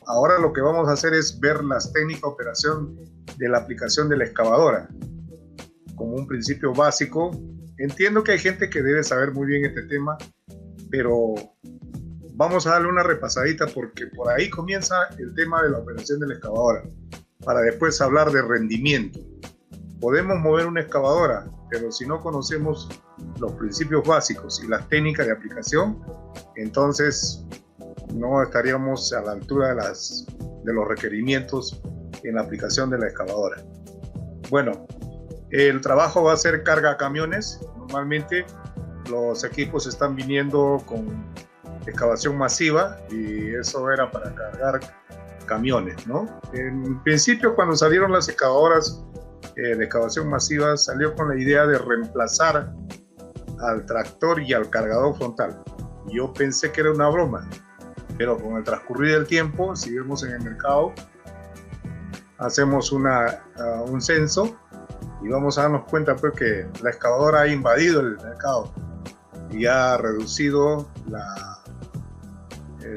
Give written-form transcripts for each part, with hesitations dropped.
Ahora lo que vamos a hacer es ver las técnicas de operación de la aplicación de la excavadora como un principio básico. Entiendo que hay gente que debe saber muy bien este tema, pero vamos a darle una repasadita porque por ahí comienza el tema de la operación de la excavadora, para después hablar de rendimiento. Podemos mover una excavadora, pero si no conocemos los principios básicos y las técnicas de aplicación, entonces no estaríamos a la altura de los requerimientos en la aplicación de la excavadora. Bueno, el trabajo va a ser carga a camiones. Normalmente los equipos están viniendo con excavación masiva y eso era para cargar camiones, ¿no? En principio, cuando salieron las excavadoras de excavación masiva, salió con la idea de reemplazar al tractor y al cargador frontal. Yo pensé que era una broma, pero con el transcurrir del tiempo, si vemos en el mercado, hacemos un censo y vamos a darnos cuenta pues, que la excavadora ha invadido el mercado y ha reducido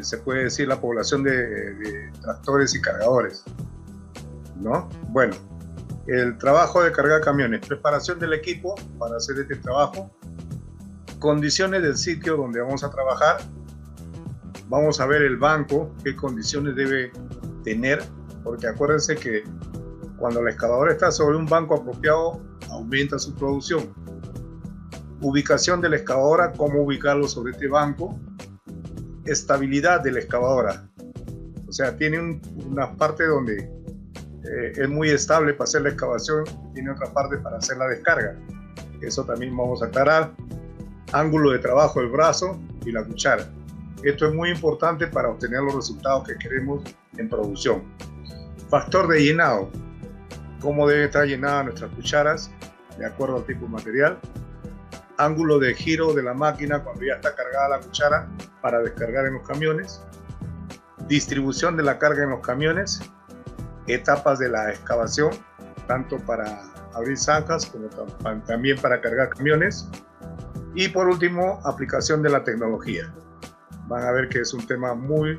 se puede decir, la población de tractores y cargadores, ¿no? Bueno, el trabajo de cargar camiones, preparación del equipo para hacer este trabajo, condiciones del sitio donde vamos a trabajar. Vamos a ver el banco, qué condiciones debe tener, porque acuérdense que cuando la excavadora está sobre un banco apropiado, aumenta su producción. Ubicación de la excavadora, cómo ubicarlo sobre este banco. Estabilidad de la excavadora, o sea, tiene una parte donde es muy estable para hacer la excavación, tiene otra parte para hacer la descarga. Eso también vamos a aclarar. Ángulo de trabajo del brazo y la cuchara. Esto es muy importante para obtener los resultados que queremos en producción. Factor de llenado. Cómo deben estar llenadas nuestras cucharas de acuerdo al tipo de material. Ángulo de giro de la máquina cuando ya está cargada la cuchara para descargar en los camiones. Distribución de la carga en los camiones. Etapas de la excavación, tanto para abrir zanjas como también para cargar camiones. Y por último, aplicación de la tecnología. Van a ver que es un tema muy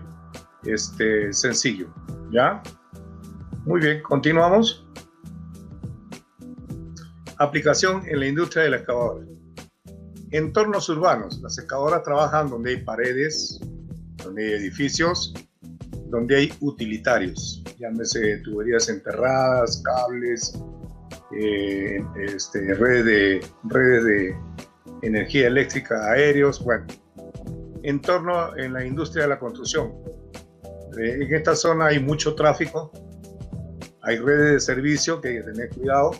sencillo, ¿ya? Muy bien, continuamos. Aplicación en la industria de la excavadora. Entornos urbanos. Las excavadoras trabajan donde hay paredes, donde hay edificios, donde hay utilitarios. Llámese tuberías enterradas, cables, redes de energía eléctrica, aéreos, bueno. Entorno en la industria de la construcción. En esta zona hay mucho tráfico, hay redes de servicio que hay que tener cuidado.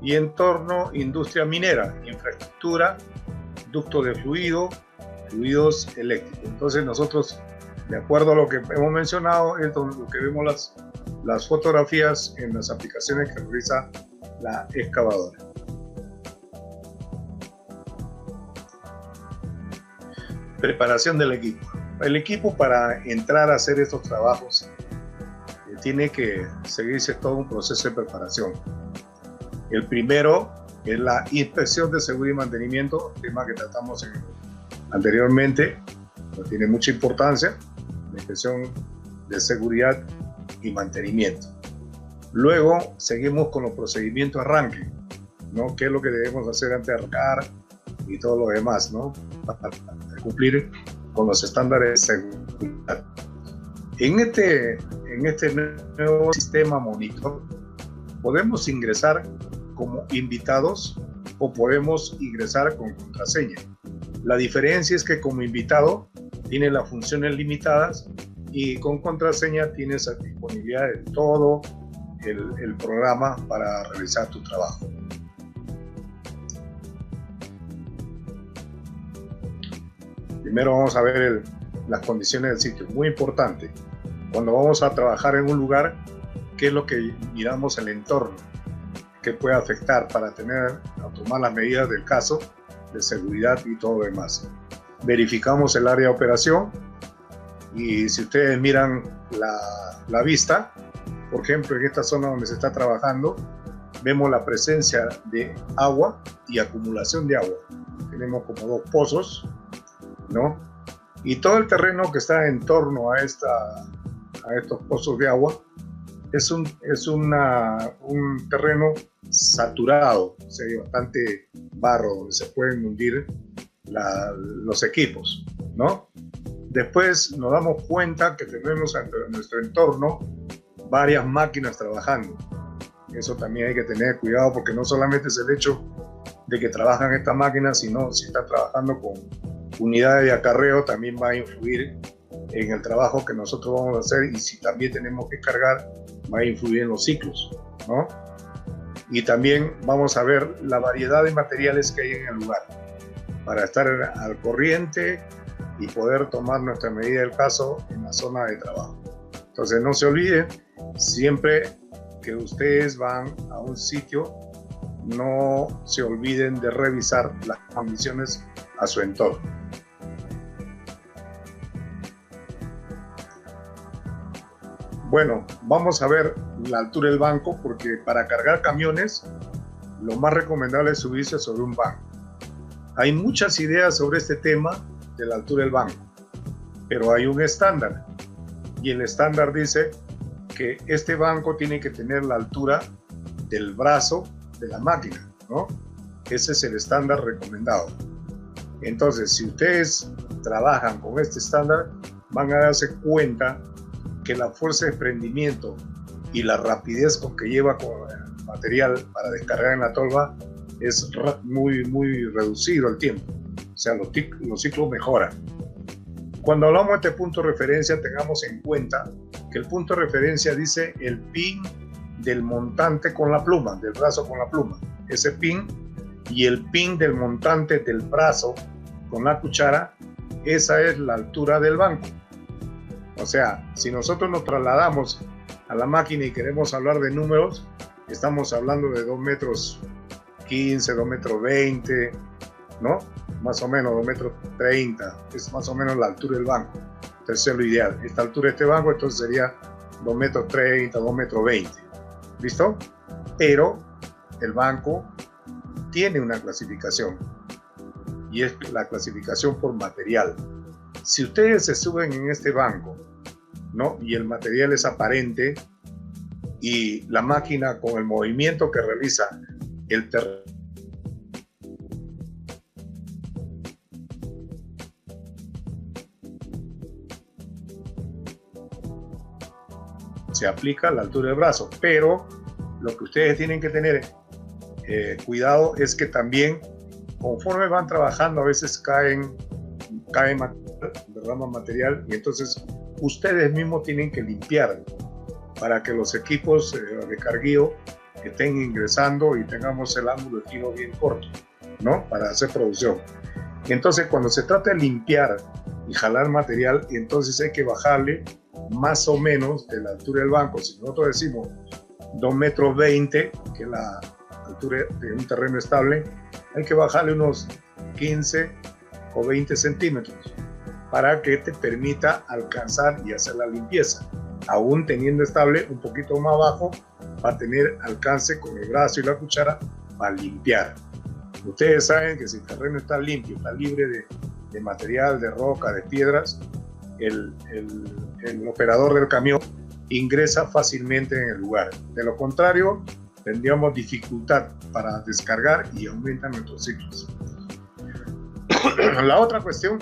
Y entorno industria minera, infraestructura, ductos de fluidos eléctricos. Entonces nosotros, de acuerdo a lo que hemos mencionado, es lo que vemos las fotografías en las aplicaciones que realiza la excavadora. Preparación del equipo. El equipo, para entrar a hacer estos trabajos tiene que seguirse todo un proceso de preparación. El primero es la inspección de seguridad y mantenimiento, tema que tratamos anteriormente, no tiene mucha importancia, la inspección de seguridad y mantenimiento. Luego seguimos con los procedimientos de arranque, ¿no? ¿Qué es lo que debemos hacer antes de arrancar y todo lo demás, ¿no? Para cumplir con los estándares de seguridad. En este nuevo sistema monitor podemos ingresar como invitados o podemos ingresar con contraseña. La diferencia es que como invitado tiene las funciones limitadas y con contraseña tienes la disponibilidad de todo el programa para realizar tu trabajo. Primero vamos a ver las condiciones del sitio, muy importante. Cuando vamos a trabajar en un lugar, ¿qué es lo que miramos el entorno? ¿Qué puede afectar para tomar las medidas del caso de seguridad y todo lo demás? Verificamos el área de operación y si ustedes miran la vista, por ejemplo, en esta zona donde se está trabajando, vemos la presencia de agua y acumulación de agua. Tenemos como dos pozos ¿no? Y todo el terreno que está en torno a estos pozos de agua es un terreno saturado, o sea, hay bastante barro donde se pueden hundir los equipos, ¿no? Después nos damos cuenta que tenemos en nuestro entorno varias máquinas trabajando. Eso también hay que tener cuidado, porque no solamente es el hecho de que trabajan estas máquinas, sino si están trabajando con unidades de acarreo, también va a influir en el trabajo que nosotros vamos a hacer, y si también tenemos que cargar, va a influir en los ciclos, ¿no? Y también vamos a ver la variedad de materiales que hay en el lugar para estar al corriente y poder tomar nuestra medida del caso en la zona de trabajo. Entonces no se olviden, siempre que ustedes van a un sitio, no se olviden de revisar las condiciones a su entorno. Bueno, vamos a ver la altura del banco, porque para cargar camiones lo más recomendable es subirse sobre un banco. Hay muchas ideas sobre este tema de la altura del banco, pero hay un estándar, y el estándar dice que este banco tiene que tener la altura del brazo de la máquina, ¿no? Ese es el estándar recomendado. Entonces, si ustedes trabajan con este estándar, van a darse cuenta que la fuerza de desprendimiento y la rapidez con que lleva con el material para descargar en la tolva es muy reducido el tiempo. O sea, los ciclos mejoran. Cuando hablamos de este punto de referencia, tengamos en cuenta que el punto de referencia dice el pin del montante con la pluma, del brazo con la pluma. Ese pin y el pin del montante del brazo con la cuchara, esa es la altura del banco. O sea, si nosotros nos trasladamos a la máquina y queremos hablar de números, estamos hablando de 2 metros 15, 2 metros 20, ¿no? Más o menos 2 metros 30, es más o menos la altura del banco. Entonces es lo ideal. Esta altura de este banco entonces sería 2 metros 30, 2 metros 20. ¿Listo? Pero el banco tiene una clasificación, y es la clasificación por material. Si ustedes se suben en este banco, ¿no? Y el material es aparente, y la máquina con el movimiento que realiza el terreno se aplica a la altura del brazo, pero lo que ustedes tienen que tener cuidado es que también, conforme van trabajando, a veces caen derrama material, y entonces ustedes mismos tienen que limpiar para que los equipos de carguío estén ingresando y tengamos el ángulo de giro bien corto, ¿no? Para hacer producción. Y entonces, cuando se trata de limpiar y jalar material, entonces hay que bajarle más o menos de la altura del banco. Si nosotros decimos 2 metros 20, que es la altura de un terreno estable, hay que bajarle unos 15 o 20 centímetros para que te permita alcanzar y hacer la limpieza. Aún teniendo estable un poquito más abajo, va a tener alcance con el brazo y la cuchara para limpiar. Ustedes saben que si el terreno está limpio, está libre de material, de roca, de piedras, el operador del camión ingresa fácilmente en el lugar. De lo contrario, tendríamos dificultad para descargar y aumentan nuestros ciclos. La otra cuestión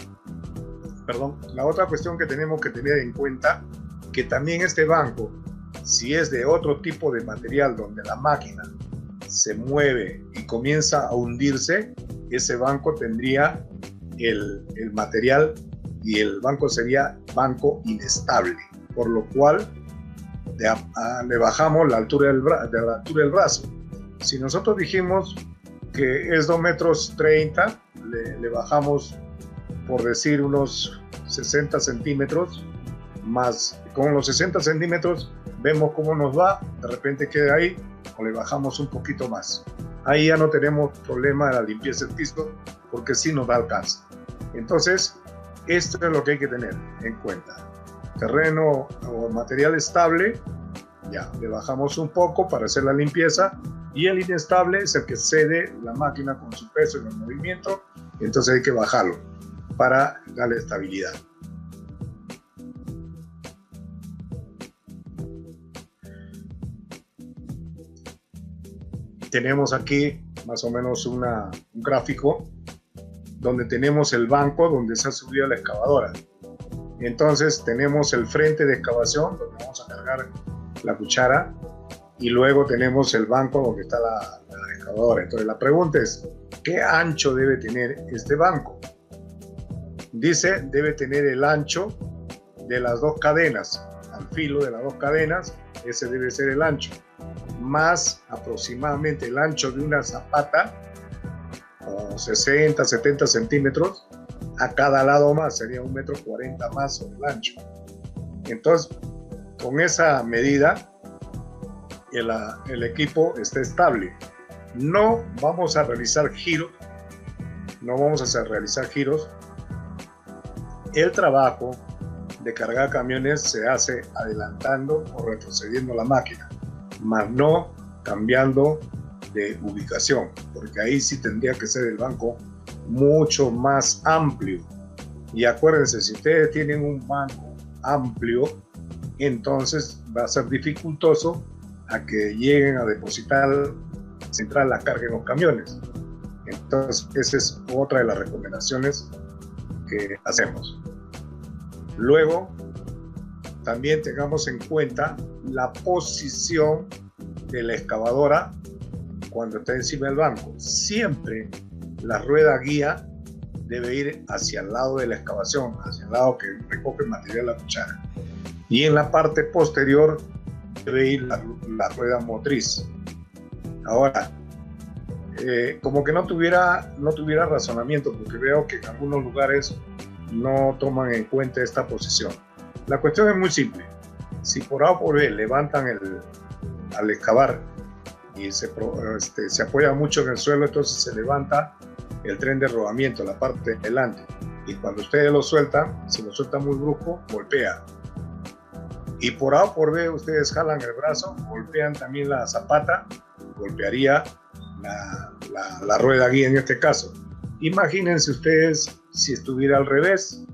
que tenemos que tener en cuenta, que también este banco, si es de otro tipo de material donde la máquina se mueve y comienza a hundirse, ese banco tendría el material, y el banco sería banco inestable, por lo cual le bajamos la altura del brazo. Si nosotros dijimos que es 2 metros 30, le bajamos, por decir, unos 60 centímetros, más con los 60 centímetros vemos cómo nos va, de repente queda ahí, o le bajamos un poquito más. Ahí ya no tenemos problema de la limpieza del piso, porque sí nos da alcance. Entonces, esto es lo que hay que tener en cuenta. Terreno o material estable, ya le bajamos un poco para hacer la limpieza, y el inestable es el que cede la máquina con su peso y el movimiento, entonces hay que bajarlo para darle estabilidad. Tenemos aquí más o menos un gráfico donde tenemos el banco donde se ha subido la excavadora. Entonces tenemos el frente de excavación donde vamos a cargar la cuchara y luego tenemos el banco donde está la excavadora. Entonces la pregunta es, ¿qué ancho debe tener este banco? Dice, debe tener el ancho de las dos cadenas, al filo de las dos cadenas, ese debe ser el ancho, más aproximadamente el ancho de una zapata, o 60, 70 centímetros, a cada lado más, sería 1,40 m más sobre el ancho. Entonces, con esa medida, el equipo está estable. No vamos a realizar giros, El trabajo de cargar camiones se hace adelantando o retrocediendo la máquina, más no cambiando de ubicación, porque ahí sí tendría que ser el banco mucho más amplio. Y acuérdense, si ustedes tienen un banco amplio, entonces va a ser dificultoso a que lleguen a depositar central la carga en los camiones. Entonces esa es otra de las recomendaciones que hacemos. Luego también tengamos en cuenta la posición de la excavadora cuando está encima del banco. Siempre la rueda guía debe ir hacia el lado de la excavación, hacia el lado que recoge el material de la cuchara, y en la parte posterior debe ir la rueda motriz. Ahora, como que no tuviera razonamiento, porque veo que en algunos lugares no toman en cuenta esta posición. La cuestión es muy simple. Si por A o por B levantan al excavar y se apoya mucho en el suelo, entonces se levanta el tren de rodamiento, la parte de delante, y cuando ustedes lo sueltan, si lo sueltan muy brusco, golpea. Y por A o por B ustedes jalan el brazo, golpean también la zapata, golpearía la rueda guía en este caso. Imagínense ustedes si estuviera al revés,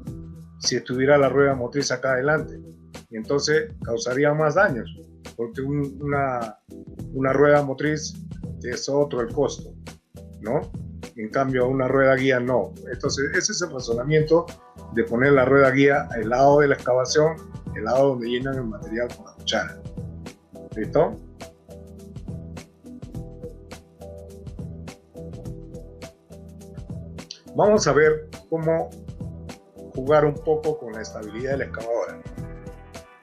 si estuviera la rueda motriz acá adelante, y entonces causaría más daños, porque una rueda motriz es otro el costo, ¿no? En cambio una rueda guía no. Entonces ese es el razonamiento de poner la rueda guía al lado de la excavación, el lado donde llenan el material con la cuchara. ¿Listo? Vamos a ver cómo jugar un poco con la estabilidad de la excavadora.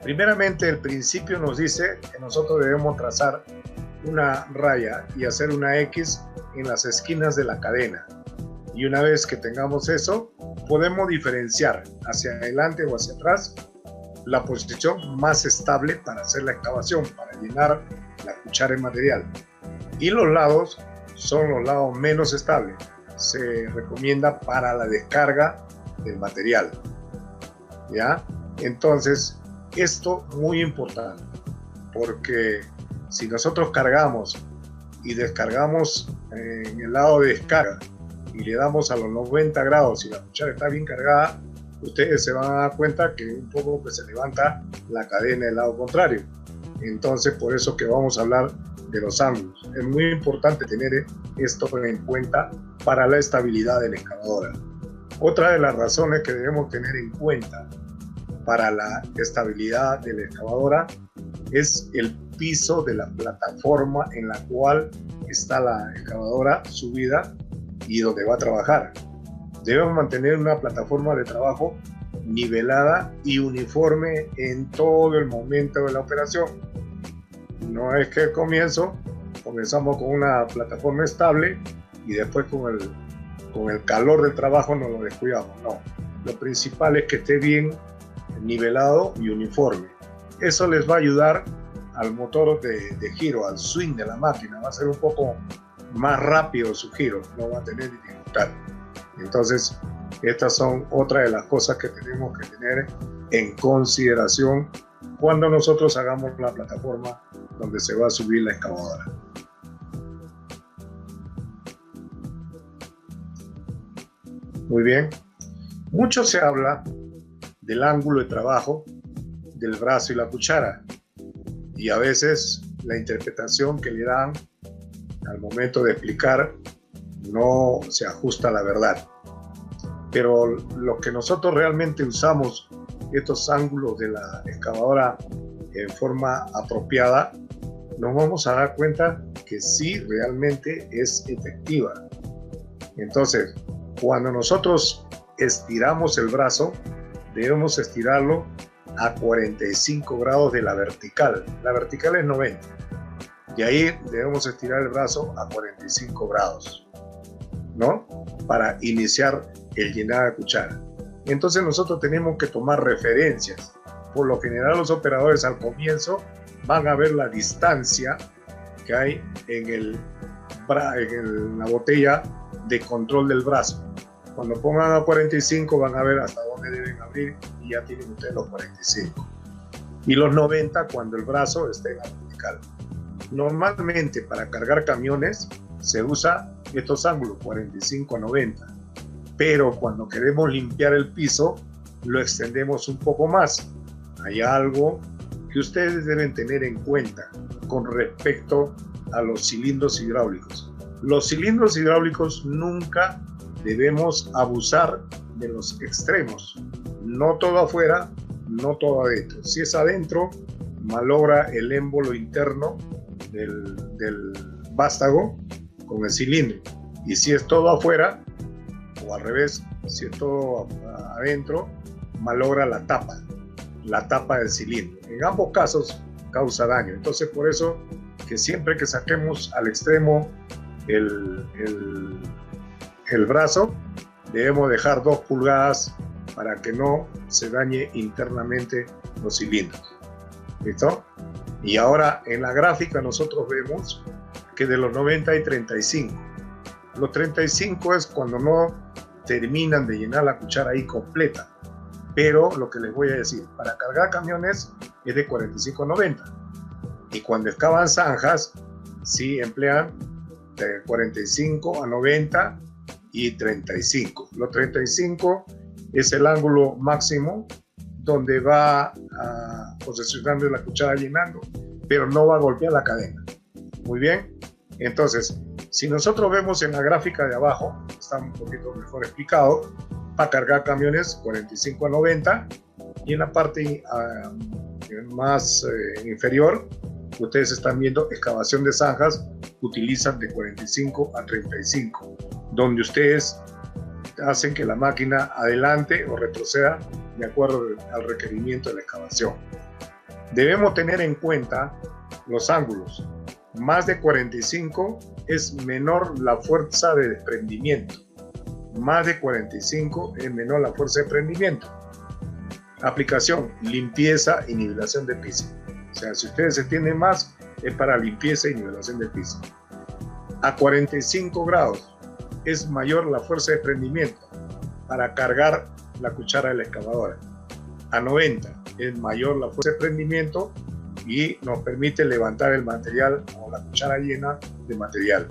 Primeramente, el principio nos dice que nosotros debemos trazar una raya y hacer una X en las esquinas de la cadena. Y una vez que tengamos eso, podemos diferenciar hacia adelante o hacia atrás la posición más estable para hacer la excavación, para llenar la cuchara en material. Y los lados son los lados menos estables. Se recomienda para la descarga del material. ¿Ya? Entonces, esto muy importante, porque si nosotros cargamos y descargamos en el lado de descarga y le damos a los 90 grados y la cuchara está bien cargada, ustedes se van a dar cuenta que un poco que se levanta la cadena del lado contrario. Entonces, por eso que vamos a hablar de los ángulos. Es muy importante tener esto en cuenta para la estabilidad de la excavadora. Otra de las razones que debemos tener en cuenta para la estabilidad de la excavadora es el piso de la plataforma en la cual está la excavadora subida y donde va a trabajar. Debemos mantener una plataforma de trabajo nivelada y uniforme en todo el momento de la operación. No es que al comienzo comenzamos con una plataforma estable y después con el calor del trabajo nos lo descuidamos. No, lo principal es que esté bien nivelado y uniforme. Eso les va a ayudar al motor de giro, al swing de la máquina. Va a ser un poco más rápido su giro, no va a tener dificultad. Entonces, estas son otra de las cosas que tenemos que tener en consideración cuando nosotros hagamos la plataforma donde se va a subir la excavadora. Muy bien. Mucho se habla del ángulo de trabajo del brazo y la cuchara, y a veces la interpretación que le dan al momento de explicar no se ajusta a la verdad. Pero lo que nosotros realmente usamos estos ángulos de la excavadora en forma apropiada, nos vamos a dar cuenta que sí realmente es efectiva. Entonces, cuando nosotros estiramos el brazo, debemos estirarlo a 45 grados de la vertical. La vertical es 90. Y ahí debemos estirar el brazo a 45 grados, ¿no? Para iniciar el llenado de cuchara. Entonces nosotros tenemos que tomar referencias. Por lo general los operadores al comienzo van a ver la distancia que hay en la botella de control del brazo. Cuando pongan a 45 van a ver hasta dónde deben abrir y ya tienen ustedes los 45. Y los 90 cuando el brazo esté en la vertical. Normalmente para cargar camiones se usa estos ángulos 45 a 90. Pero cuando queremos limpiar el piso lo extendemos un poco más. Hay algo que ustedes deben tener en cuenta con respecto a los cilindros hidráulicos. Los cilindros hidráulicos nunca debemos abusar de los extremos. No todo afuera, no todo adentro. Si es adentro, malogra el émbolo interno del vástago con el cilindro. Y si es todo afuera, o al revés, si es todo adentro, malogra la tapa del cilindro. En ambos casos causa daño. Entonces, por eso que siempre que saquemos al extremo el brazo, debemos dejar 2 pulgadas para que no se dañe internamente los cilindros. ¿Listo? Y ahora en la gráfica nosotros vemos que de los 90 hay 35. Los 35 es cuando no terminan de llenar la cuchara ahí completa. Pero lo que les voy a decir, para cargar camiones es de 45 a 90. Y cuando excavan zanjas, sí emplean de 45 a 90 y 35. Los 35 es el ángulo máximo donde va posicionando la cuchara llenando, pero no va a golpear la cadena. Muy bien. Entonces, si nosotros vemos en la gráfica de abajo, está un poquito mejor explicado, para cargar camiones 45 a 90, y en la parte más inferior, ustedes están viendo excavación de zanjas, utilizan de 45 a 35, donde ustedes hacen que la máquina adelante o retroceda de acuerdo al requerimiento de la excavación. Debemos tener en cuenta los ángulos. Más de 45 es menor la fuerza de desprendimiento. Más de 45 es menor la fuerza de desprendimiento. Aplicación, limpieza y nivelación de piso. O sea, si ustedes extienden más, es para limpieza y nivelación de piso. A 45 grados es mayor la fuerza de desprendimiento para cargar la cuchara de la excavadora. A 90 es mayor la fuerza de desprendimiento y nos permite levantar el material o la cuchara llena de material.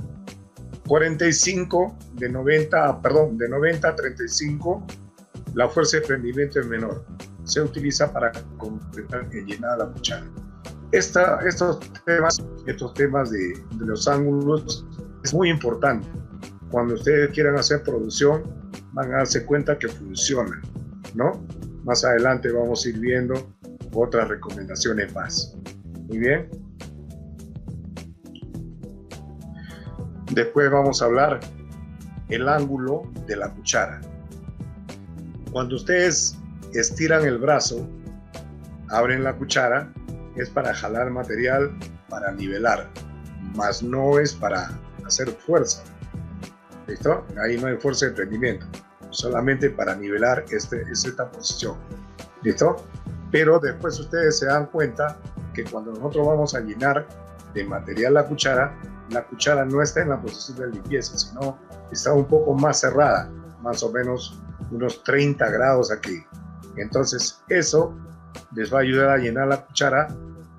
45 de 90 a 35, la fuerza de desprendimiento es menor. Se utiliza para completar y llenar la cuchara. Estos temas de los ángulos es muy importante. Cuando ustedes quieran hacer producción, van a darse cuenta que funciona, ¿no? Más adelante vamos a ir viendo otras recomendaciones más. Muy bien. Después vamos a hablar el ángulo de la cuchara. Cuando ustedes estiran el brazo, abren la cuchara, es para jalar material, para nivelar, mas no es para hacer fuerza. ¿Listo? Ahí no hay fuerza de desprendimiento, solamente para nivelar esta posición. ¿Listo? Pero después ustedes se dan cuenta que cuando nosotros vamos a llenar de material la cuchara no está en la posición de limpieza, sino está un poco más cerrada, más o menos unos 30 grados aquí. Entonces eso les va a ayudar a llenar la cuchara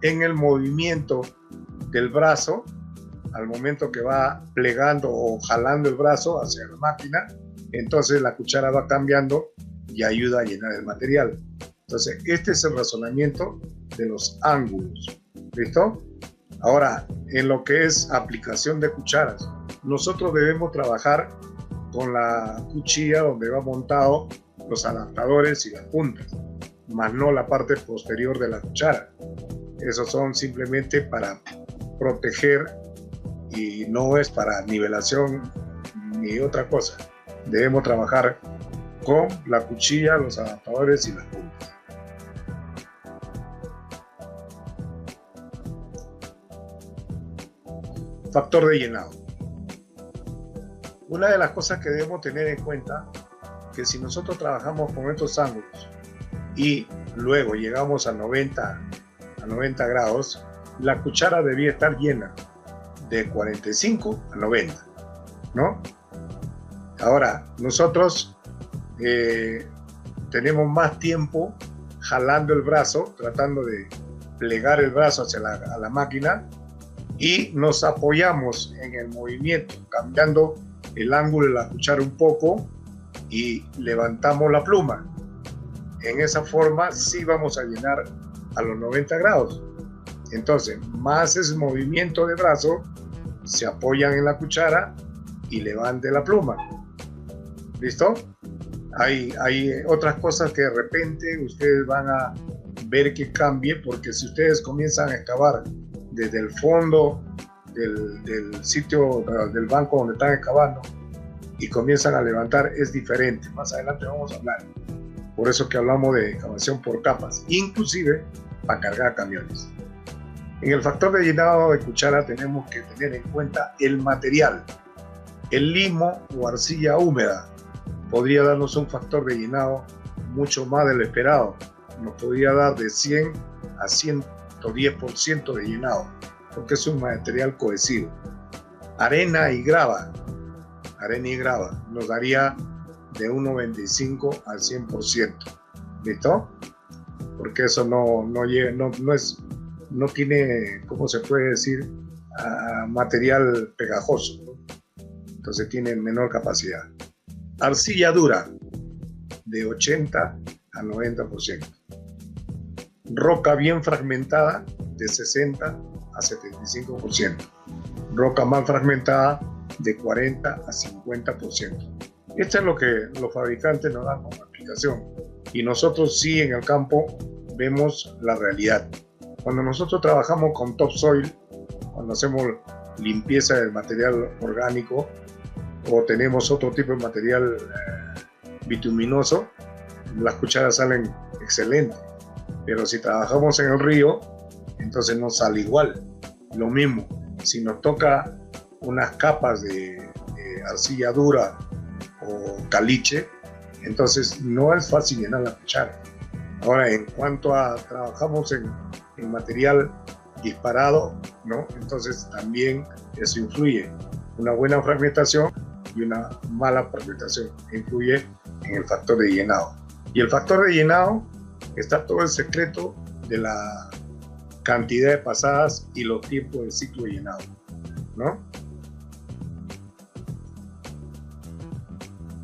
en el movimiento del brazo, al momento que va plegando o jalando el brazo hacia la máquina. Entonces la cuchara va cambiando y ayuda a llenar el material. Entonces, este es el razonamiento de los ángulos. ¿Listo? Ahora, en lo que es aplicación de cucharas, nosotros debemos trabajar con la cuchilla donde va montado los adaptadores y las puntas, más no la parte posterior de la cuchara. Esos son simplemente para proteger y no es para nivelación ni otra cosa. Debemos trabajar con la cuchilla, los adaptadores y las puntas. Factor de llenado. Una de las cosas que debemos tener en cuenta es que si nosotros trabajamos con estos ángulos y luego llegamos a 90 grados, la cuchara debía estar llena de 45 a 90, ¿no? Ahora, nosotros tenemos más tiempo jalando el brazo, tratando de plegar el brazo hacia la máquina, y nos apoyamos en el movimiento, cambiando el ángulo de la cuchara un poco y levantamos la pluma. En esa forma sí vamos a llenar a los 90 grados. Entonces, más es movimiento de brazo, se apoyan en la cuchara y levante la pluma. ¿Listo? Hay otras cosas que de repente ustedes van a ver que cambie, porque si ustedes comienzan a excavar desde el fondo del sitio, del banco donde están excavando, y comienzan a levantar, es diferente. Más adelante vamos a hablar. Por eso que hablamos de excavación por capas, inclusive para cargar camiones. En el factor de llenado de cuchara tenemos que tener en cuenta el material. El limo o arcilla húmeda podría darnos un factor de llenado mucho más del esperado. Nos podría dar de 100 a 110% de llenado, porque es un material cohesivo. Arena y grava nos daría de un 95 al 100%. ¿Listo? Porque eso no tiene, ¿cómo se puede decir? Material pegajoso, ¿no? Entonces tiene menor capacidad. Arcilla dura, de 80 a 90%. Roca bien fragmentada, de 60 a 75%. Roca mal fragmentada, de 40 a 50%. Esto es lo que los fabricantes nos dan como aplicación. Y nosotros sí en el campo vemos la realidad. Cuando nosotros trabajamos con topsoil, cuando hacemos limpieza del material orgánico o tenemos otro tipo de material bituminoso, las cucharas salen excelentes. Pero si trabajamos en el río, entonces no sale igual. Lo mismo, si nos toca unas capas de arcilla dura o caliche, entonces no es fácil llenar la cuchara. Ahora, en cuanto a trabajamos en material disparado, ¿no? Entonces también eso influye. Una buena fragmentación y una mala fragmentación influye en el factor de llenado. Y el factor de llenado está todo el secreto de la cantidad de pasadas y los tiempos de ciclo de llenado, ¿no?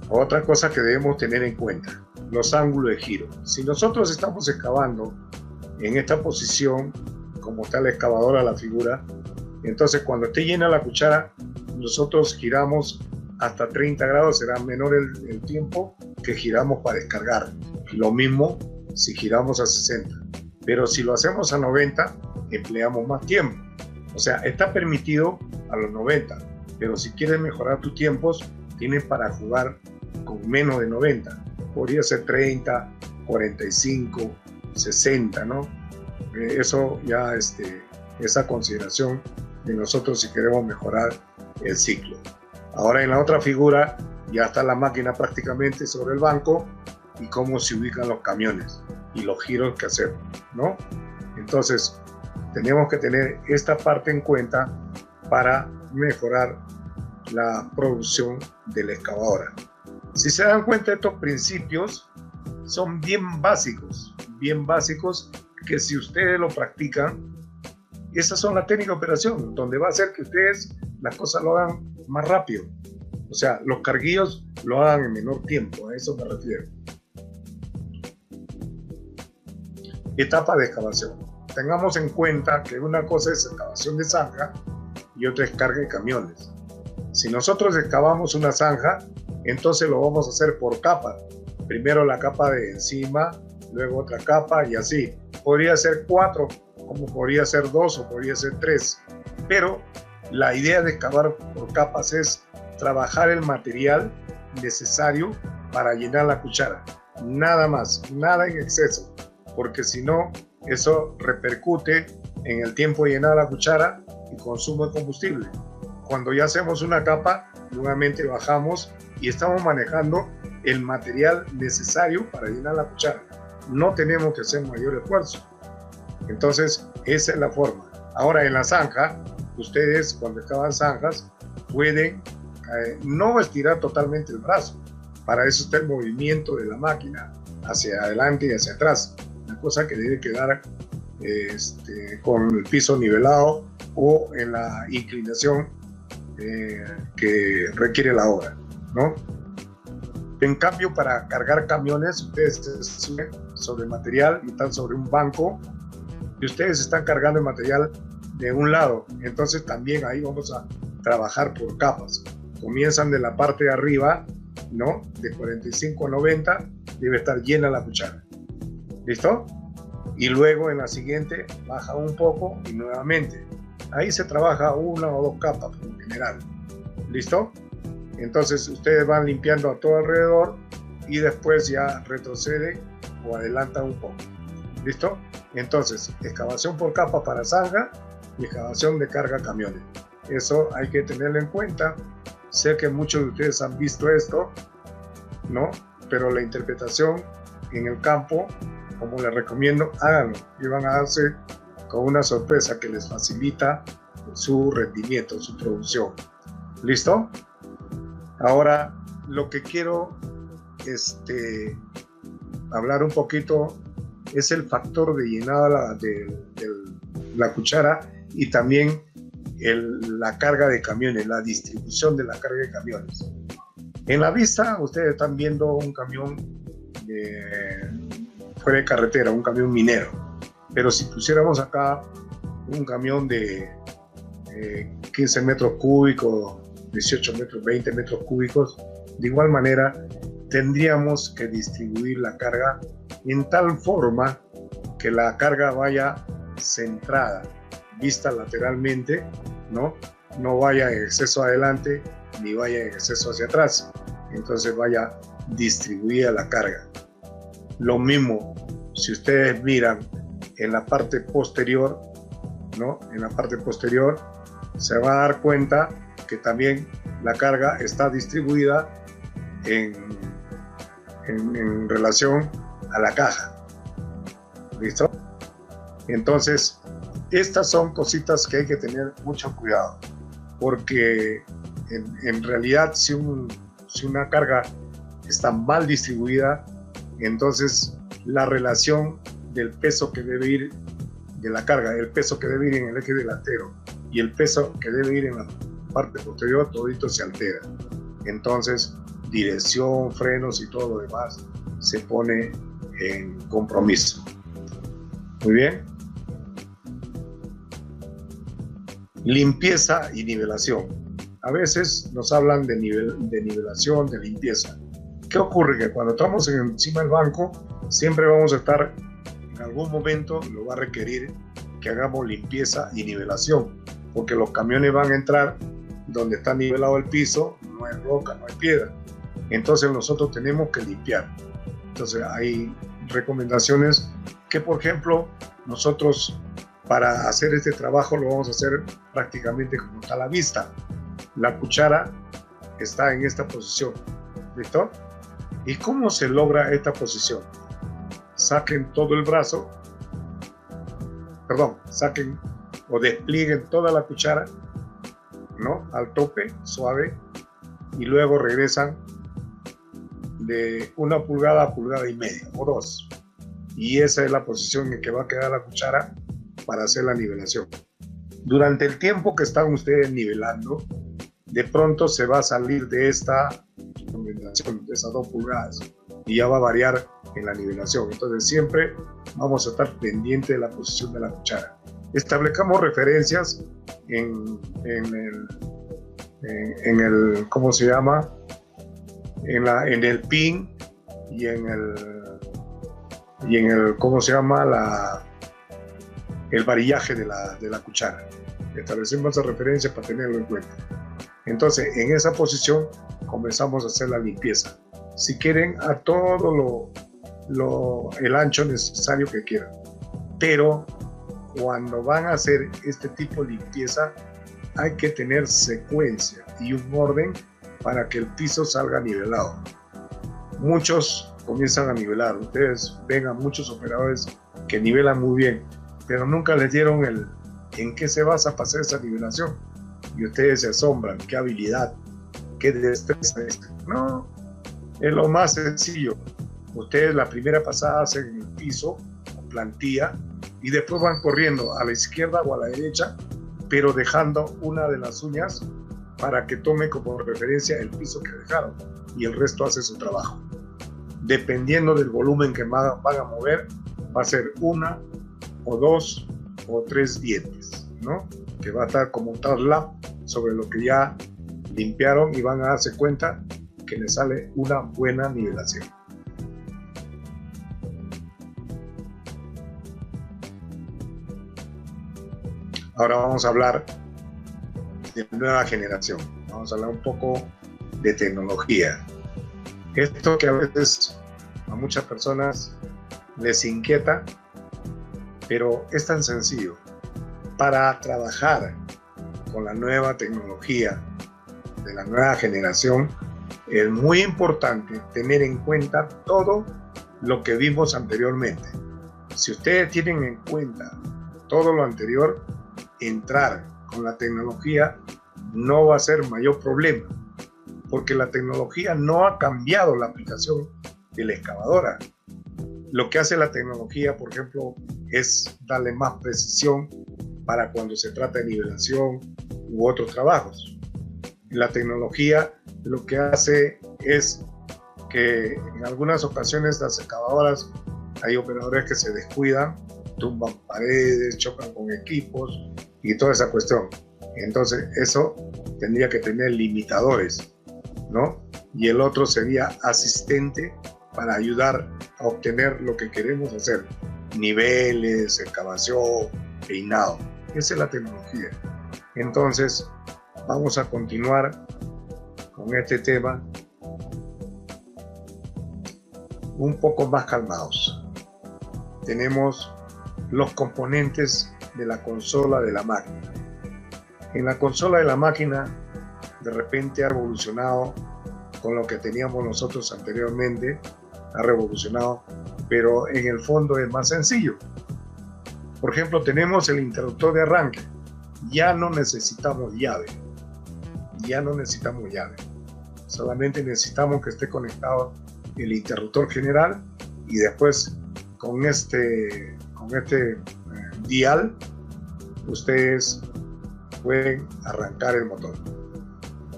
Otra cosa que debemos tener en cuenta, los ángulos de giro. Si nosotros estamos excavando en esta posición, como está la excavadora, la figura, entonces cuando esté llena la cuchara, nosotros giramos hasta 30 grados, será menor el tiempo que giramos para descargar. Lo mismo si giramos a 60. Pero si lo hacemos a 90, empleamos más tiempo. O sea, está permitido a los 90, pero si quieres mejorar tus tiempos, tienes para jugar con menos de 90. Podría ser 30, 45, 60, ¿no? Eso ya, esa consideración de nosotros si queremos mejorar el ciclo. Ahora en la otra figura ya está la máquina prácticamente sobre el banco y cómo se ubican los camiones y los giros que hacemos, ¿no? Entonces tenemos que tener esta parte en cuenta para mejorar la producción de la excavadora. Si se dan cuenta, estos principios son bien básicos que si ustedes lo practican, esas son las técnicas de operación, donde va a hacer que ustedes las cosas lo hagan más rápido. O sea, los carguillos lo hagan en menor tiempo, a eso me refiero. Etapa de excavación. Tengamos en cuenta que una cosa es excavación de zanja y otra es carga de camiones. Si nosotros excavamos una zanja, entonces lo vamos a hacer por capas. Primero la capa de encima, luego otra capa y así. Podría ser 4, como podría ser 2 o podría ser 3. Pero la idea de excavar por capas es trabajar el material necesario para llenar la cuchara. Nada más, nada en exceso, porque si no, eso repercute en el tiempo de llenar la cuchara y consumo de combustible. Cuando ya hacemos una capa, nuevamente bajamos y estamos manejando el material necesario para llenar la cuchara. No tenemos que hacer mayor esfuerzo. Entonces, esa es la forma. Ahora, en la zanja, ustedes cuando excavan zanjas pueden no estirar totalmente el brazo. Para eso está el movimiento de la máquina hacia adelante y hacia atrás. Una cosa que debe quedar con el piso nivelado o en la inclinación que requiere la obra, ¿no? En cambio, para cargar camiones, ustedes se suben sobre material y están sobre un banco y ustedes están cargando el material de un lado. Entonces también ahí vamos a trabajar por capas. Comienzan de la parte de arriba, ¿no? De 45 a 90 debe estar llena la cuchara. ¿Listo? Y luego en la siguiente baja un poco y nuevamente. Ahí se trabaja una o dos capas en general. ¿Listo? Entonces ustedes van limpiando a todo alrededor y después ya retroceden o adelantan un poco. ¿Listo? Entonces, excavación por capa para zanja y excavación de carga camiones. Eso hay que tenerlo en cuenta. Sé que muchos de ustedes han visto esto, ¿no? Pero la interpretación en el campo, como les recomiendo, háganlo y van a darse con una sorpresa que les facilita su rendimiento, su producción. ¿Listo? Ahora, lo que quiero hablar un poquito es el factor de llenada de la cuchara y también la carga de camiones, la distribución de la carga de camiones. En la vista, ustedes están viendo un camión fuera de carretera, un camión minero. Pero si pusiéramos acá un camión de 15 metros cúbicos, 18 metros, 20 metros cúbicos, de igual manera tendríamos que distribuir la carga en tal forma que la carga vaya centrada, vista lateralmente, ¿no? No vaya en exceso adelante ni vaya en exceso hacia atrás. Entonces vaya distribuida la carga. Lo mismo, si ustedes miran en la parte posterior, ¿no? En la parte posterior se va a dar cuenta que también la carga está distribuida en relación a la caja. ¿Listo? Entonces, estas son cositas que hay que tener mucho cuidado, porque en realidad si una carga está mal distribuida, entonces la relación del peso que debe ir de la carga, el peso que debe ir en el eje delantero y el peso que debe ir en la parte posterior, todito se altera. Entonces, dirección, frenos y todo lo demás se pone en compromiso. Muy bien. Limpieza y nivelación. A veces nos hablan de nivelación, de limpieza. ¿Qué ocurre? Que cuando estamos encima del banco, siempre vamos a estar, en algún momento lo va a requerir que hagamos limpieza y nivelación, porque los camiones van a entrar donde está nivelado el piso, no hay roca, no hay piedra. Entonces nosotros tenemos que limpiar. Entonces hay recomendaciones que, por ejemplo, nosotros para hacer este trabajo lo vamos a hacer prácticamente como está a la vista. La cuchara está en esta posición. ¿Listo? ¿Y cómo se logra esta posición? Saquen todo el brazo, saquen o desplieguen toda la cuchara, ¿no? Al tope, suave, y luego regresan de 1 pulgada a 1,5 pulgadas o 2. Y esa es la posición en que va a quedar la cuchara para hacer la nivelación. Durante el tiempo que están ustedes nivelando, de pronto se va a salir de esta recomendación, de esas 2 pulgadas, y ya va a variar en la nivelación. Entonces siempre vamos a estar pendiente de la posición de la cuchara. Establezcamos referencias en el ¿cómo se llama? En el pin y en el ¿cómo se llama? El varillaje de la cuchara. Establecemos esas referencias para tenerlo en cuenta. Entonces, en esa posición comenzamos a hacer la limpieza. Si quieren, a todo el ancho necesario que quieran. Pero cuando van a hacer este tipo de limpieza, hay que tener secuencia y un orden para que el piso salga nivelado. Muchos comienzan a nivelar. Ustedes ven a muchos operadores que nivelan muy bien, pero nunca les dieron en qué se basa para hacer esa nivelación. Y ustedes se asombran, qué habilidad, qué destreza es. No, es lo más sencillo. Ustedes la primera pasada hacen el piso, plantilla, y después van corriendo a la izquierda o a la derecha, pero dejando una de las uñas para que tome como referencia el piso que dejaron, y el resto hace su trabajo. Dependiendo del volumen que van a mover, va a ser una o dos o tres dientes, ¿no? Que va a estar como un tabla sobre lo que ya limpiaron, y van a darse cuenta que les sale una buena nivelación. Ahora vamos a hablar de nueva generación. Vamos a hablar un poco de tecnología. Esto que a veces a muchas personas les inquieta, pero es tan sencillo. Para trabajar con la nueva tecnología de la nueva generación, es muy importante tener en cuenta todo lo que vimos anteriormente. Si ustedes tienen en cuenta todo lo anterior, entrar con la tecnología no va a ser mayor problema, porque la tecnología no ha cambiado la aplicación de la excavadora. Lo que hace la tecnología, por ejemplo, es darle más precisión para cuando se trata de nivelación u otros trabajos. La tecnología lo que hace es que en algunas ocasiones las excavadoras, hay operadores que se descuidan, tumban paredes, chocan con equipos y toda esa cuestión. Entonces eso tendría que tener limitadores, ¿no? Y el otro sería asistente para ayudar a obtener lo que queremos hacer: niveles, excavación, peinado. Esa es la tecnología. Entonces vamos a continuar con este tema un poco más calmados. Tenemos los componentes de la consola de la máquina. En la consola de la máquina, de repente ha evolucionado con lo que teníamos nosotros anteriormente, ha revolucionado, pero en el fondo es más sencillo. Por ejemplo, tenemos el interruptor de arranque. Ya no necesitamos llave. Solamente necesitamos que esté conectado el interruptor general, y después con este dial ustedes pueden arrancar el motor.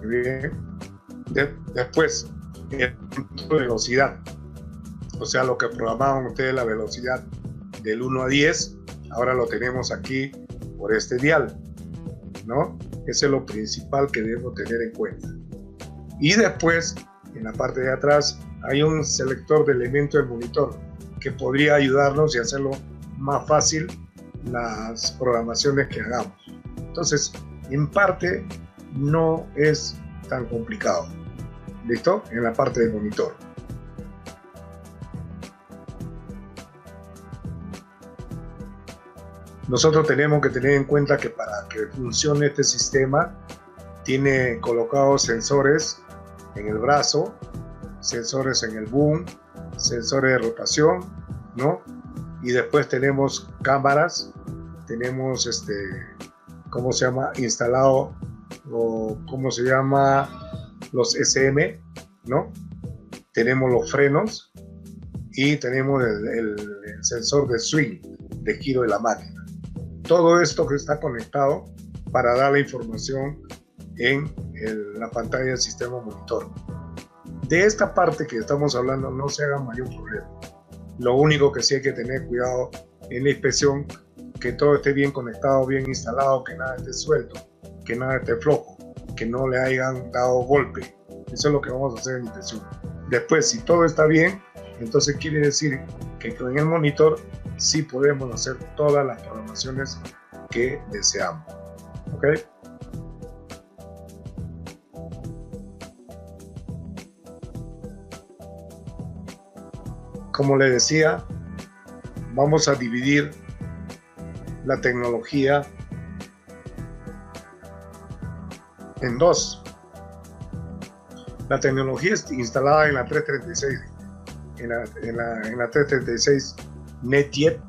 Muy bien. Después, el control de velocidad, o sea, lo que programaban ustedes, la velocidad del 1 a 10, ahora lo tenemos aquí por este dial, ¿no? Ese es lo principal que debemos tener en cuenta. Y después, en la parte de atrás, hay un selector de elementos del monitor que podría ayudarnos y hacerlo más fácil las programaciones que hagamos. Entonces, en parte, no es tan complicado. ¿Listo? En la parte del monitor. Nosotros tenemos que tener en cuenta que para que funcione este sistema, tiene colocados sensores en el brazo, sensores en el boom, sensores de rotación, ¿no? Y después tenemos cámaras, tenemos ¿cómo se llama? Instalado, o ¿cómo se llama? Los SM, ¿no? Tenemos los frenos y tenemos el sensor de swing, de giro de la máquina. Todo esto que está conectado para dar la información en la pantalla del sistema monitor. De esta parte que estamos hablando no se haga mayor problema. Lo único que sí hay que tener cuidado en la inspección, que todo esté bien conectado, bien instalado, que nada esté suelto, que nada esté flojo, que no le hayan dado golpe. Eso es lo que vamos a hacer en la inspección. Después, si todo está bien, entonces quiere decir que con el monitor sí podemos hacer todas las programaciones que deseamos. ¿Ok? Como le decía, vamos a dividir la tecnología en dos. La tecnología instalada en la 336, en la 336 NetJet,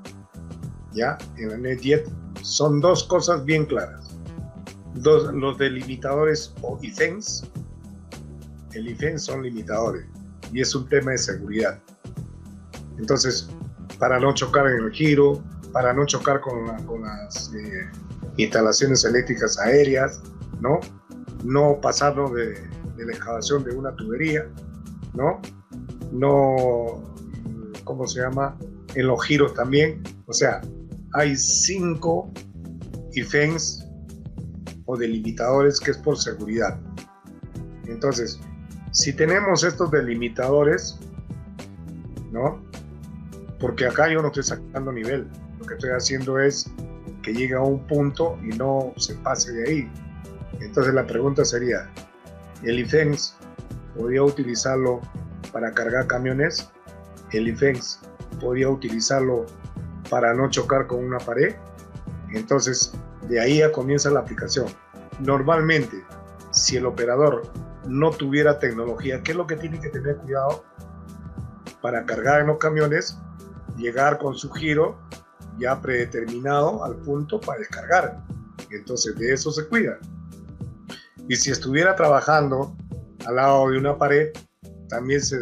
¿ya? En la NetJet son dos cosas bien claras. Los delimitadores o IFENS, el IFENS son limitadores y es un tema de seguridad. Entonces, para no chocar en el giro, para no chocar con las instalaciones eléctricas aéreas, ¿no? No pasarnos de la excavación de una tubería, ¿no? No, ¿cómo se llama? En los giros también. O sea, hay 5 IFENS o delimitadores que es por seguridad. Entonces, si tenemos estos delimitadores, ¿no? Porque acá yo no estoy sacando nivel, lo que estoy haciendo es que llegue a un punto y no se pase de ahí. Entonces la pregunta sería, ¿el IFENS podría utilizarlo para cargar camiones? ¿El IFENS podría utilizarlo para no chocar con una pared? Entonces de ahí ya comienza la aplicación. Normalmente, si el operador no tuviera tecnología, ¿qué es lo que tiene que tener cuidado? Para cargar en los camiones, llegar con su giro ya predeterminado al punto para descargar. Entonces de eso se cuida. Y si estuviera trabajando al lado de una pared, también se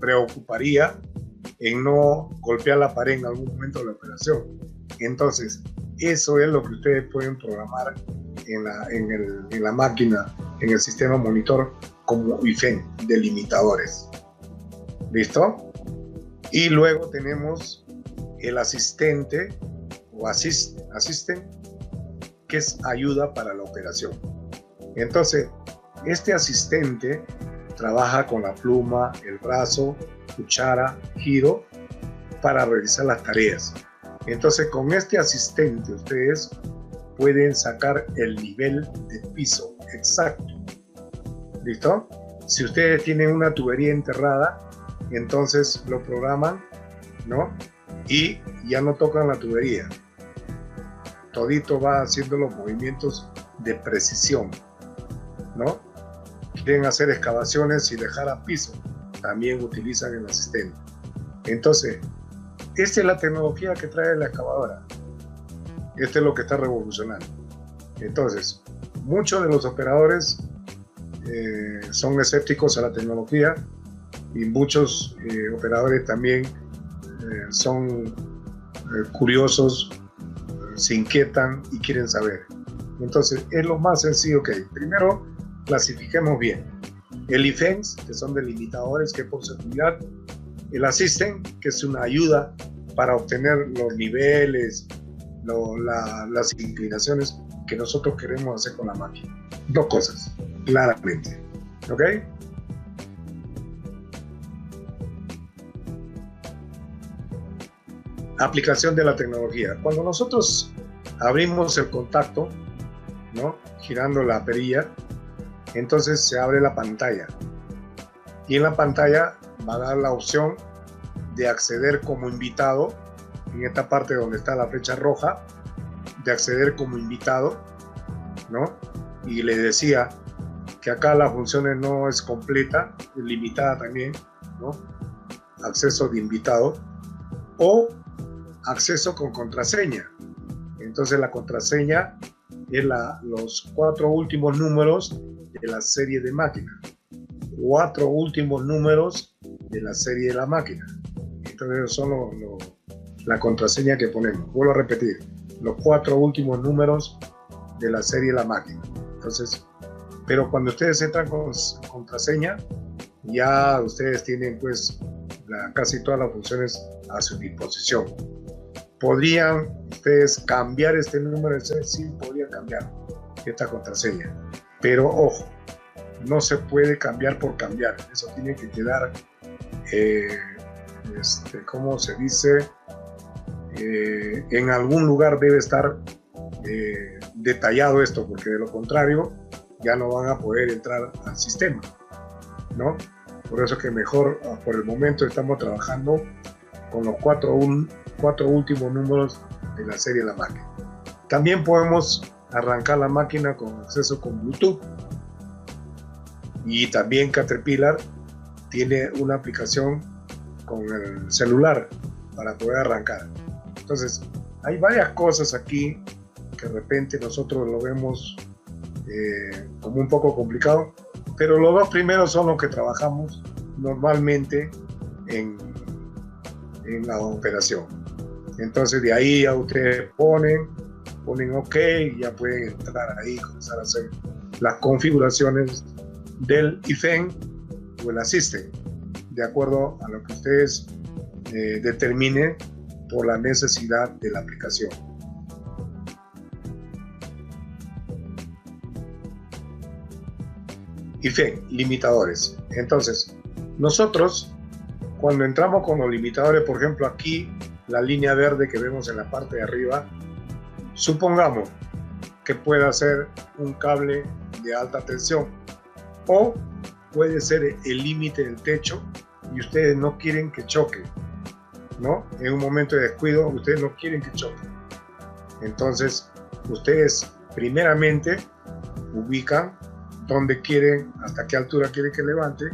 preocuparía en no golpear la pared en algún momento de la operación. Entonces, eso es lo que ustedes pueden programar en la máquina, en el sistema monitor, como IFEN, delimitadores. ¿Listo? Y luego tenemos el asistente o asisten, que es ayuda para la operación. Entonces, este asistente trabaja con la pluma, el brazo, cuchara, giro para realizar las tareas. Entonces, con este asistente ustedes pueden sacar el nivel de piso exacto. ¿Listo? Si ustedes tienen una tubería enterrada, entonces lo programan, ¿no? Y ya no tocan la tubería. Todito va haciendo los movimientos de precisión, ¿no? Quieren hacer excavaciones y dejar a piso, también utilizan el asistente. Entonces, esta es la tecnología que trae la excavadora. Esto es lo que está revolucionando. Entonces, muchos de los operadores son escépticos a la tecnología y muchos operadores también son curiosos, se inquietan y quieren saber. Entonces, es lo más sencillo que hay. Primero, clasifiquemos bien. El IFENS, que son delimitadores, que es por seguridad. El Assistant, que es una ayuda para obtener los niveles, las inclinaciones que nosotros queremos hacer con la máquina. Dos cosas, claramente. ¿Ok? Aplicación de la tecnología. Cuando nosotros abrimos el contacto, ¿no? Girando la perilla, entonces se abre la pantalla. Y en la pantalla va a dar la opción de acceder como invitado, en esta parte donde está la flecha roja, de acceder como invitado, ¿no? Y le decía que acá las funciones no es completa, es limitada también, ¿no? Acceso de invitado o acceso con contraseña. Entonces la contraseña es los 4 últimos números de la serie de máquina. 4 últimos números de la serie de la máquina. Entonces son la contraseña que ponemos. Vuelvo a repetir, los 4 últimos números de la serie de la máquina. Entonces, pero cuando ustedes entran con contraseña, ya ustedes tienen pues casi todas las funciones a su disposición. ¿Podrían ustedes cambiar este número de serie? Sí, podrían cambiar esta contraseña, pero ojo, no se puede cambiar por cambiar. Eso tiene que quedar, ¿cómo se dice? En algún lugar debe estar detallado esto, porque de lo contrario ya no van a poder entrar al sistema, ¿no? Por eso que mejor, por el momento, estamos trabajando con los cuatro últimos números de la serie de la máquina. También podemos arrancar la máquina con acceso con Bluetooth, y también Caterpillar tiene una aplicación con el celular para poder arrancar. Entonces hay varias cosas aquí que de repente nosotros lo vemos como un poco complicado, pero los dos primeros son los que trabajamos normalmente en la operación. Entonces de ahí ya ustedes ponen OK y ya pueden entrar ahí y comenzar a hacer las configuraciones del IFEN o el Assistant, de acuerdo a lo que ustedes determinen por la necesidad de la aplicación. IFEN, limitadores. Entonces, nosotros cuando entramos con los limitadores, por ejemplo aquí, la línea verde que vemos en la parte de arriba, supongamos que pueda ser un cable de alta tensión o puede ser el límite del techo y ustedes no quieren que choque, ¿no? En un momento de descuido ustedes no quieren que choque. Entonces ustedes primeramente ubican dónde quieren, hasta qué altura quieren que levante,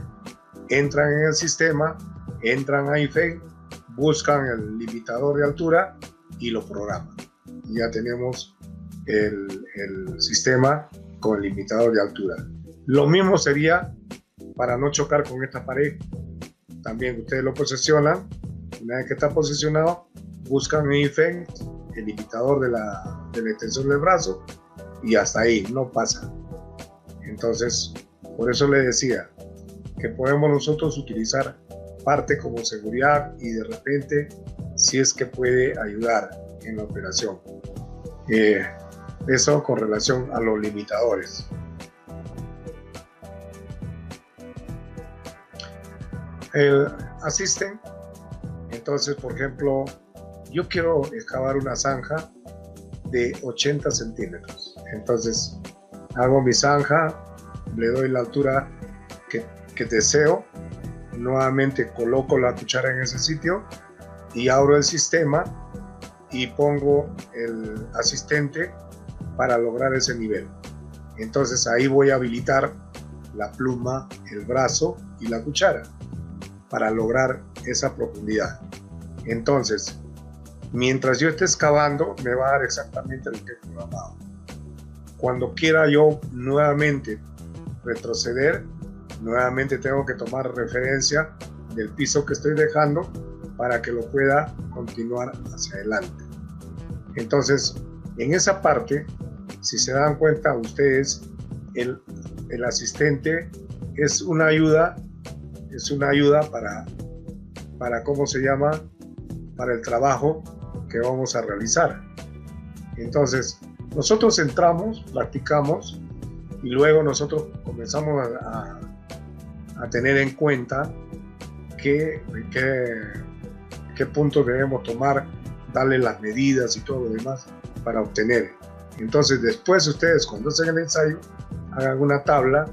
entran en el sistema, entran a IFEN, buscan el limitador de altura y lo programan. Y ya tenemos el sistema con el limitador de altura. Lo mismo sería para no chocar con esta pared. También ustedes lo posicionan. Una vez que está posicionado, buscan en IFEN el limitador de la extensión del brazo y hasta ahí, no pasa. Entonces, por eso les decía que podemos nosotros utilizar parte como seguridad y de repente si es que puede ayudar en la operación. Eso con relación a los limitadores. El Assistant, entonces, por ejemplo, yo quiero excavar una zanja de 80 centímetros. Entonces, hago mi zanja, le doy la altura que deseo, nuevamente coloco la cuchara en ese sitio y abro el sistema y pongo el asistente para lograr ese nivel. Entonces ahí voy a habilitar la pluma, el brazo y la cuchara para lograr esa profundidad. Entonces, mientras yo esté excavando, me va a dar exactamente lo que he programado. Cuando quiera yo nuevamente retroceder, nuevamente tengo que tomar referencia del piso que estoy dejando para que lo pueda continuar hacia adelante. Entonces, en esa parte, si se dan cuenta ustedes, el asistente es una ayuda para ¿cómo se llama? Para el trabajo que vamos a realizar. Entonces, nosotros entramos, practicamos y luego nosotros comenzamos a tener en cuenta qué puntos debemos tomar, darle las medidas y todo lo demás para obtener. Entonces después ustedes cuando hacen el ensayo hagan una tabla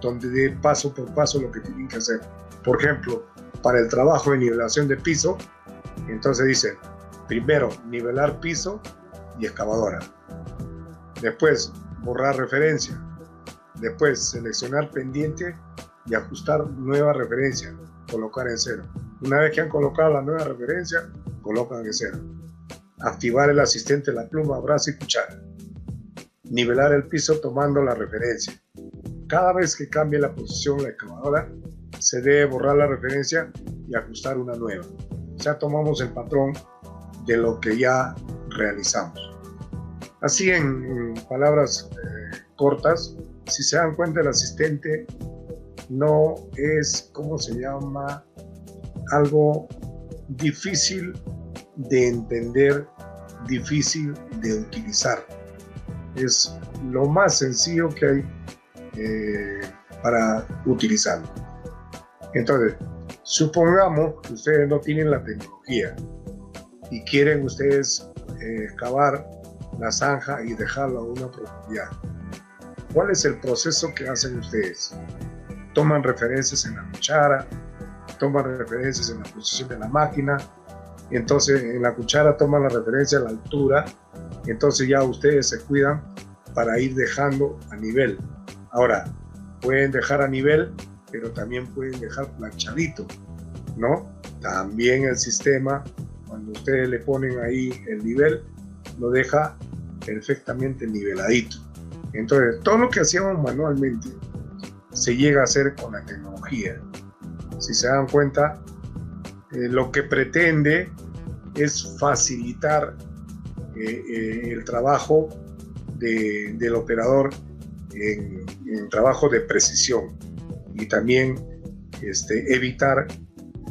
donde de paso por paso lo que tienen que hacer. Por ejemplo, para el trabajo de nivelación de piso, entonces dice primero nivelar piso y excavadora, después borrar referencia, después seleccionar pendiente y ajustar nueva referencia, colocar en cero. Una vez que han colocado la nueva referencia, colocan en cero. Activar el asistente, la pluma, brazo y cuchara. Nivelar el piso tomando la referencia. Cada vez que cambie la posición la excavadora, se debe borrar la referencia y ajustar una nueva. O sea, tomamos el patrón de lo que ya realizamos. Así en palabras cortas, si se dan cuenta, el asistente no es, ¿cómo se llama? algo difícil de entender, difícil de utilizar. Es lo más sencillo que hay para utilizarlo. Entonces, supongamos que ustedes no tienen la tecnología y quieren ustedes cavar la zanja y dejarla a una profundidad. ¿Cuál es el proceso que hacen ustedes? Toman referencias en la cuchara, toman referencias en la posición de la máquina, entonces en la cuchara toman la referencia a la altura, entonces ya ustedes se cuidan para ir dejando a nivel. Ahora, pueden dejar a nivel, pero también pueden dejar planchadito, ¿no? También el sistema, cuando ustedes le ponen ahí el nivel, lo deja perfectamente niveladito. Entonces, todo lo que hacíamos manualmente se llega a hacer con la tecnología. Si se dan cuenta, lo que pretende es facilitar el trabajo del operador en trabajo de precisión y también evitar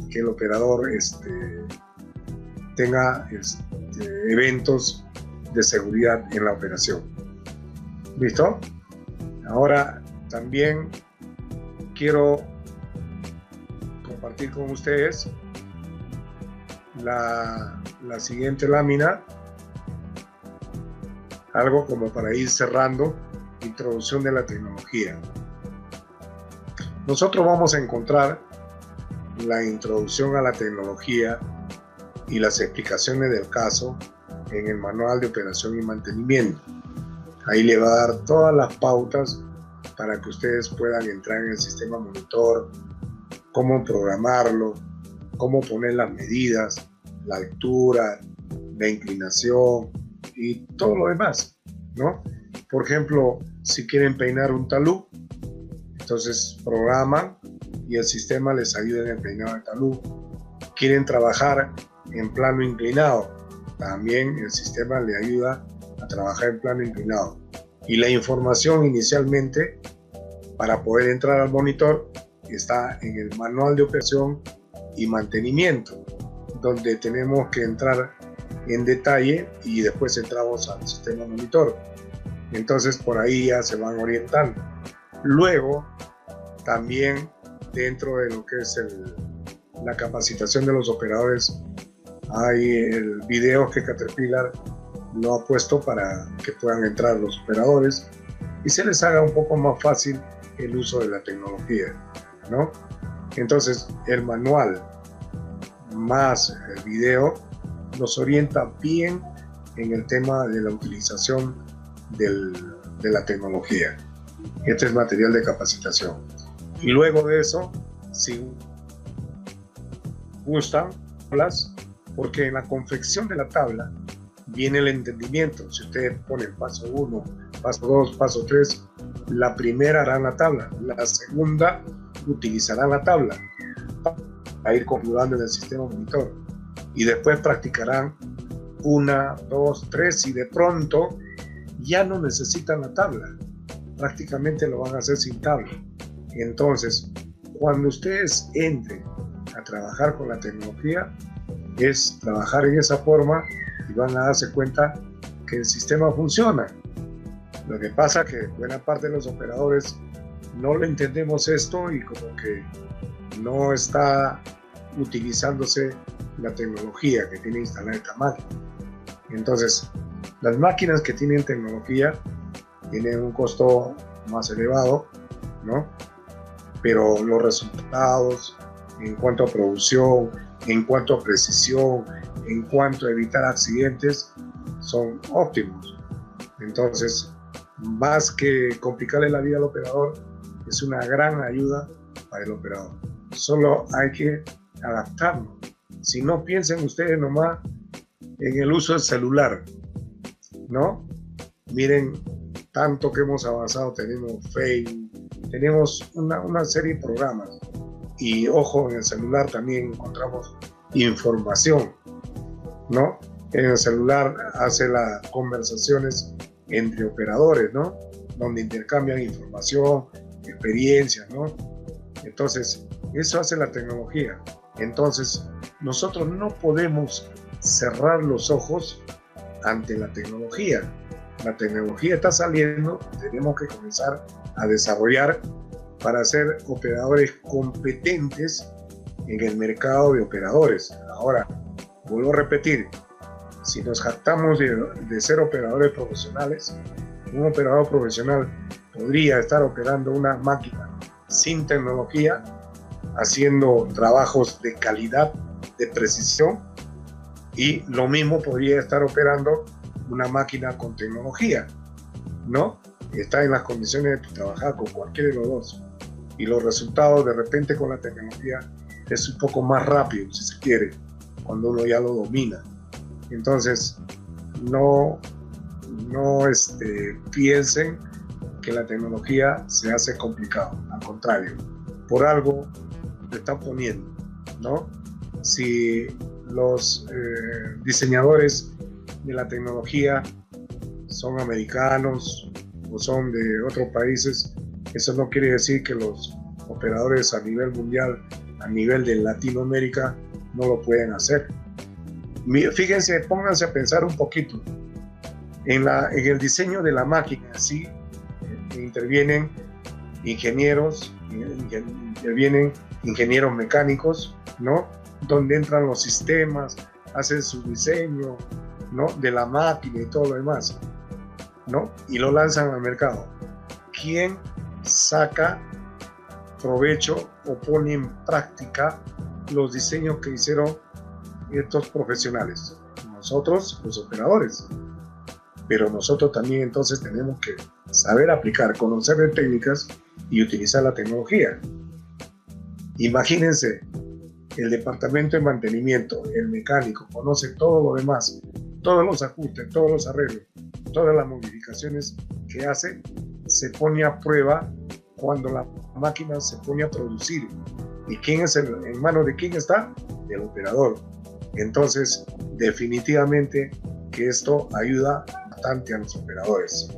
que el operador tenga eventos de seguridad en la operación. ¿Listo? Ahora también quiero compartir con ustedes la siguiente lámina, algo como para ir cerrando. Introducción de la tecnología. Nosotros vamos a encontrar la introducción a la tecnología y las explicaciones del caso en el manual de operación y mantenimiento. Ahí le va a dar todas las pautas para que ustedes puedan entrar en el sistema monitor, cómo programarlo, cómo poner las medidas, la altura, la inclinación y todo lo demás, ¿no? Por ejemplo, si quieren peinar un talud, entonces programan y el sistema les ayuda en el peinado del talud. Quieren trabajar en plano inclinado, también el sistema le ayuda a trabajar en plano inclinado. Y la información inicialmente para poder entrar al monitor está en el manual de operación y mantenimiento, donde tenemos que entrar en detalle y después entramos al sistema monitor. Entonces por ahí ya se van orientando. Luego también dentro de lo que es la capacitación de los operadores hay el video que Caterpillar lo ha puesto para que puedan entrar los operadores y se les haga un poco más fácil el uso de la tecnología, ¿no? Entonces el manual más el video nos orienta bien en el tema de la utilización de la tecnología. Este es material de capacitación. Y luego de eso, si gustan, porque en la confección de la tabla viene el entendimiento. Si ustedes ponen paso 1, paso 2, paso 3, la primera harán la tabla, la segunda utilizarán la tabla para ir configurando en el sistema monitor y después practicarán 1, 2, 3 y de pronto ya no necesitan la tabla, prácticamente lo van a hacer sin tabla. Entonces, cuando ustedes entren a trabajar con la tecnología, es trabajar en esa forma y van a darse cuenta que el sistema funciona. Lo que pasa es que buena parte de los operadores no le entendemos esto y como que no está utilizándose la tecnología que tiene instalada esta máquina. Entonces, las máquinas que tienen tecnología tienen un costo más elevado, ¿no? Pero los resultados en cuanto a producción, en cuanto a precisión, en cuanto a evitar accidentes, son óptimos. Entonces, más que complicarle la vida al operador, es una gran ayuda para el operador. Solo hay que adaptarlo. Si no, piensen ustedes nomás en el uso del celular, ¿no? Miren, tanto que hemos avanzado, tenemos Facebook, tenemos una serie de programas. Y ojo, en el celular también encontramos información, ¿no? En el celular hace las conversaciones entre operadores, ¿no? Donde intercambian información, experiencias, ¿no? Entonces, eso hace la tecnología. Entonces, nosotros no podemos cerrar los ojos ante la tecnología. La tecnología está saliendo, tenemos que comenzar a desarrollar para ser operadores competentes en el mercado de operadores. Ahora, vuelvo a repetir, si nos jactamos de ser operadores profesionales, un operador profesional podría estar operando una máquina sin tecnología, haciendo trabajos de calidad, de precisión, y lo mismo podría estar operando una máquina con tecnología, ¿no? Está en las condiciones de trabajar con cualquiera de los dos. Y los resultados de repente con la tecnología es un poco más rápido, si se quiere, cuando uno ya lo domina. Entonces, no piensen que la tecnología se hace complicado, al contrario, por algo le están poniendo, ¿no? Si los diseñadores de la tecnología son americanos o son de otros países, eso no quiere decir que los operadores a nivel mundial, a nivel de Latinoamérica, no lo pueden hacer. Fíjense, pónganse a pensar un poquito. En el diseño de la máquina, sí, intervienen ingenieros, intervienen ingenieros mecánicos, ¿no? Donde entran los sistemas, hacen su diseño, ¿no? De la máquina y todo lo demás, ¿no? Y lo lanzan al mercado. ¿Quién saca provecho o pone en práctica los diseños que hicieron estos profesionales? Nosotros, los operadores. Pero nosotros también entonces tenemos que saber aplicar, conocer de técnicas y utilizar la tecnología. Imagínense, el departamento de mantenimiento, el mecánico, conoce todo lo demás, todos los ajustes, todos los arreglos, todas las modificaciones que hace, se pone a prueba cuando la máquina se pone a producir. ¿Y quién es en manos de quién está? Del operador. Entonces, definitivamente que esto ayuda bastante a los operadores.